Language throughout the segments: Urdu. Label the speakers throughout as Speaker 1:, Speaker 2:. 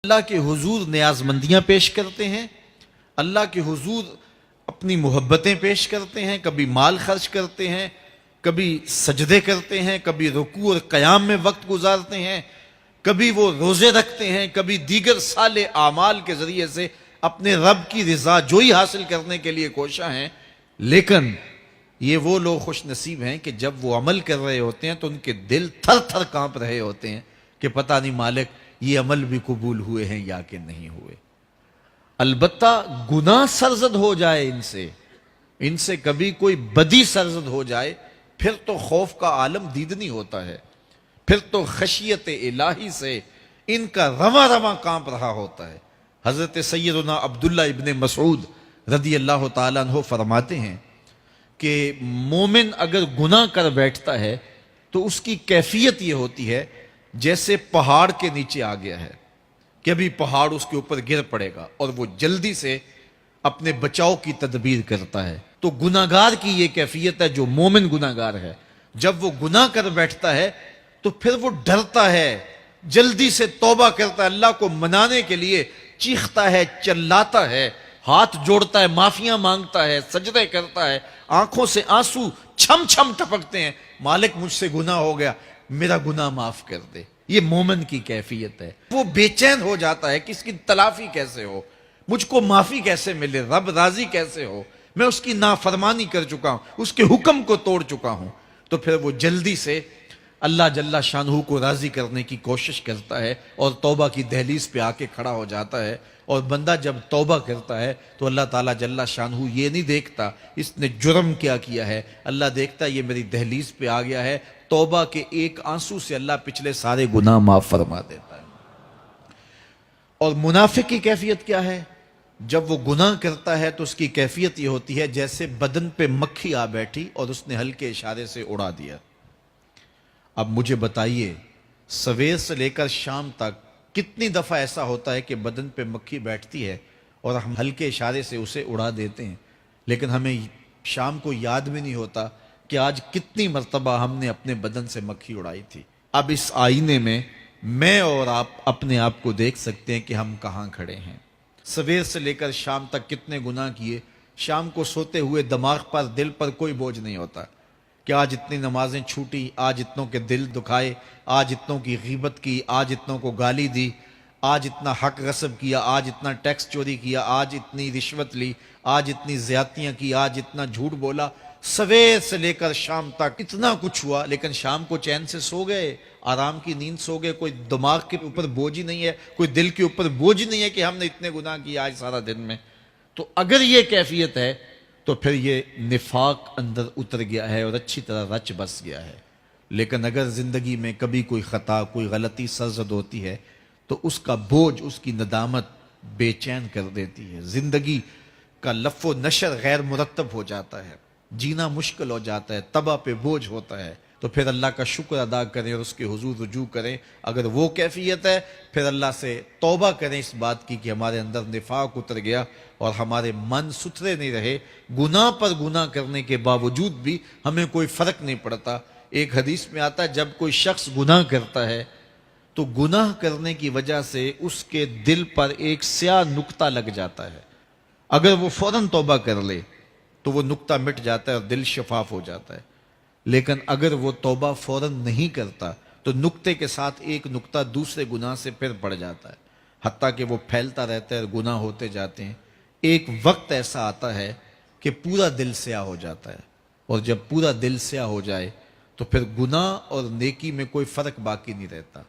Speaker 1: اللہ کے حضور نیاز مندیاں پیش کرتے ہیں، اللہ کے حضور اپنی محبتیں پیش کرتے ہیں، کبھی مال خرچ کرتے ہیں، کبھی سجدے کرتے ہیں، کبھی رکوع اور قیام میں وقت گزارتے ہیں، کبھی وہ روزے رکھتے ہیں، کبھی دیگر صالح اعمال کے ذریعے سے اپنے رب کی رضا جوئی حاصل کرنے کے لیے کوشاں ہیں۔ لیکن یہ وہ لوگ خوش نصیب ہیں کہ جب وہ عمل کر رہے ہوتے ہیں تو ان کے دل تھر تھر کانپ رہے ہوتے ہیں کہ پتہ نہیں مالک یہ عمل بھی قبول ہوئے ہیں یا کہ نہیں ہوئے۔ البتہ گناہ سرزد ہو جائے ان سے کبھی کوئی بدی سرزد ہو جائے، پھر تو خوف کا عالم دیدنی ہوتا ہے، پھر تو خشیت الہی سے ان کا رواں رواں کانپ رہا ہوتا ہے۔ حضرت سیدنا عبداللہ ابن مسعود رضی اللہ تعالیٰ عنہ فرماتے ہیں کہ مومن اگر گناہ کر بیٹھتا ہے تو اس کی کیفیت یہ ہوتی ہے جیسے پہاڑ کے نیچے آ گیا ہے کہ ابھی پہاڑ اس کے اوپر گر پڑے گا اور وہ جلدی سے اپنے بچاؤ کی تدبیر کرتا ہے۔ تو گناہگار کی یہ کیفیت ہے جو مومن گناہگار ہے، جب وہ گناہ کر بیٹھتا ہے تو پھر وہ ڈرتا ہے، جلدی سے توبہ کرتا ہے، اللہ کو منانے کے لیے چیختا ہے، چلاتا ہے، ہاتھ جوڑتا ہے، معافیاں مانگتا ہے، سجدے کرتا ہے، آنکھوں سے آنسو چھم چھم ٹپکتے ہیں، مالک مجھ سے گناہ ہو گیا، میرا گناہ معاف کر دے۔ یہ مومن کی کیفیت ہے۔ وہ بے چین ہو جاتا ہے کہ اس کی تلافی کیسے ہو، مجھ کو معافی کیسے ملے، رب راضی کیسے ہو، میں اس کی نافرمانی کر چکا ہوں، اس کے حکم کو توڑ چکا ہوں۔ تو پھر وہ جلدی سے اللہ جل شانہ کو راضی کرنے کی کوشش کرتا ہے اور توبہ کی دہلیز پہ آ کے کھڑا ہو جاتا ہے۔ اور بندہ جب توبہ کرتا ہے تو اللہ تعالیٰ جل شانہ یہ نہیں دیکھتا اس نے جرم کیا کیا ہے، اللہ دیکھتا یہ میری دہلیز پہ آ گیا ہے، توبہ کے ایک آنسو سے اللہ پچھلے سارے گناہ معاف فرما دیتا ہے۔ اور منافق کی کیفیت کیا ہے؟ جب وہ گناہ کرتا ہے تو اس کی کیفیت یہ ہوتی ہے جیسے بدن پہ مکھی آ بیٹھی اور اس نے ہلکے اشارے سے اڑا دیا۔ اب مجھے بتائیے سویر سے لے کر شام تک کتنی دفعہ ایسا ہوتا ہے کہ بدن پہ مکھی بیٹھتی ہے اور ہم ہلکے اشارے سے اسے اڑا دیتے ہیں، لیکن ہمیں شام کو یاد بھی نہیں ہوتا کہ آج کتنی مرتبہ ہم نے اپنے بدن سے مکھی اڑائی تھی۔ اب اس آئینے میں اور آپ اپنے آپ کو دیکھ سکتے ہیں کہ ہم کہاں کھڑے ہیں۔ سویر سے لے کر شام تک کتنے گناہ کیے، شام کو سوتے ہوئے دماغ پر دل پر کوئی بوجھ نہیں ہوتا کہ آج اتنی نمازیں چھوٹی، آج اتنوں کے دل دکھائے، آج اتنوں کی غیبت کی، آج اتنوں کو گالی دی، آج اتنا حق غصب کیا، آج اتنا ٹیکس چوری کیا، آج اتنی رشوت لی، آج اتنی زیادتیاں کی، آج اتنا جھوٹ بولا۔ سویر سے لے کر شام تک اتنا کچھ ہوا، لیکن شام کو چین سے سو گئے، آرام کی نیند سو گئے، کوئی دماغ کے اوپر بوجھ ہی نہیں ہے، کوئی دل کے اوپر بوجھ ہی نہیں ہے کہ ہم نے اتنے گناہ کیے آج سارا دن میں۔ تو اگر یہ کیفیت ہے تو پھر یہ نفاق اندر اتر گیا ہے اور اچھی طرح رچ بس گیا ہے۔ لیکن اگر زندگی میں کبھی کوئی خطا، کوئی غلطی سرزد ہوتی ہے تو اس کا بوجھ، اس کی ندامت بے چین کر دیتی ہے، زندگی کا لف و نشر غیر مرتب ہو جاتا ہے، جینا مشکل ہو جاتا ہے، تباہ پہ بوجھ ہوتا ہے۔ تو پھر اللہ کا شکر ادا کریں اور اس کے حضور رجوع کریں۔ اگر وہ کیفیت ہے پھر اللہ سے توبہ کریں اس بات کی کہ ہمارے اندر نفاق اتر گیا اور ہمارے من ستھرے نہیں رہے، گناہ پر گناہ کرنے کے باوجود بھی ہمیں کوئی فرق نہیں پڑتا۔ ایک حدیث میں آتا ہے جب کوئی شخص گناہ کرتا ہے تو گناہ کرنے کی وجہ سے اس کے دل پر ایک سیاہ نقطہ لگ جاتا ہے، اگر وہ فوراً توبہ کر لے تو وہ نقطہ مٹ جاتا ہے اور دل شفاف ہو جاتا ہے۔ لیکن اگر وہ توبہ فوراً نہیں کرتا تو نقطے کے ساتھ ایک نقطہ دوسرے گناہ سے پھر پڑ جاتا ہے، حتیٰ کہ وہ پھیلتا رہتا ہے اور گناہ ہوتے جاتے ہیں۔ ایک وقت ایسا آتا ہے کہ پورا دل سیاہ ہو جاتا ہے، اور جب پورا دل سیاہ ہو جائے تو پھر گناہ اور نیکی میں کوئی فرق باقی نہیں رہتا۔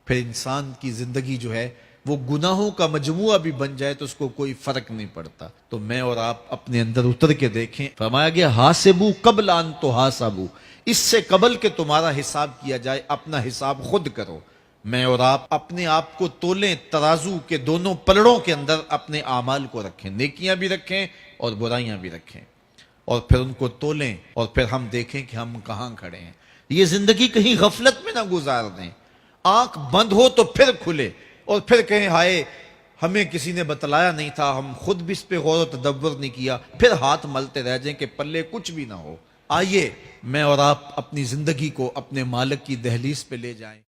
Speaker 1: پھر انسان کی زندگی جو ہے وہ گناہوں کا مجموعہ بھی بن جائے تو اس کو کوئی فرق نہیں پڑتا۔ تو میں اور آپ اپنے اندر اتر کے دیکھیں، فرمایا گیا حاسبو قبل ان تحاسبو، اس سے قبل کہ تمہارا حساب کیا جائے اپنا حساب خود کرو۔ میں اور آپ اپنے آپ کو تولیں، ترازو کے دونوں پلڑوں کے اندر اپنے اعمال کو رکھیں، نیکیاں بھی رکھیں اور برائیاں بھی رکھیں، اور پھر ان کو تولیں اور پھر ہم دیکھیں کہ ہم کہاں کھڑے ہیں۔ یہ زندگی کہیں غفلت میں نہ گزار دیں، آنکھ بند ہو تو پھر کھلے اور پھر کہیں ہائے ہمیں کسی نے بتلایا نہیں تھا، ہم خود بھی اس پہ غور و تدبر نہیں کیا، پھر ہاتھ ملتے رہ جائیں کہ پلے کچھ بھی نہ ہو۔ آئیے میں اور آپ اپنی زندگی کو اپنے مالک کی دہلیز پہ لے جائیں۔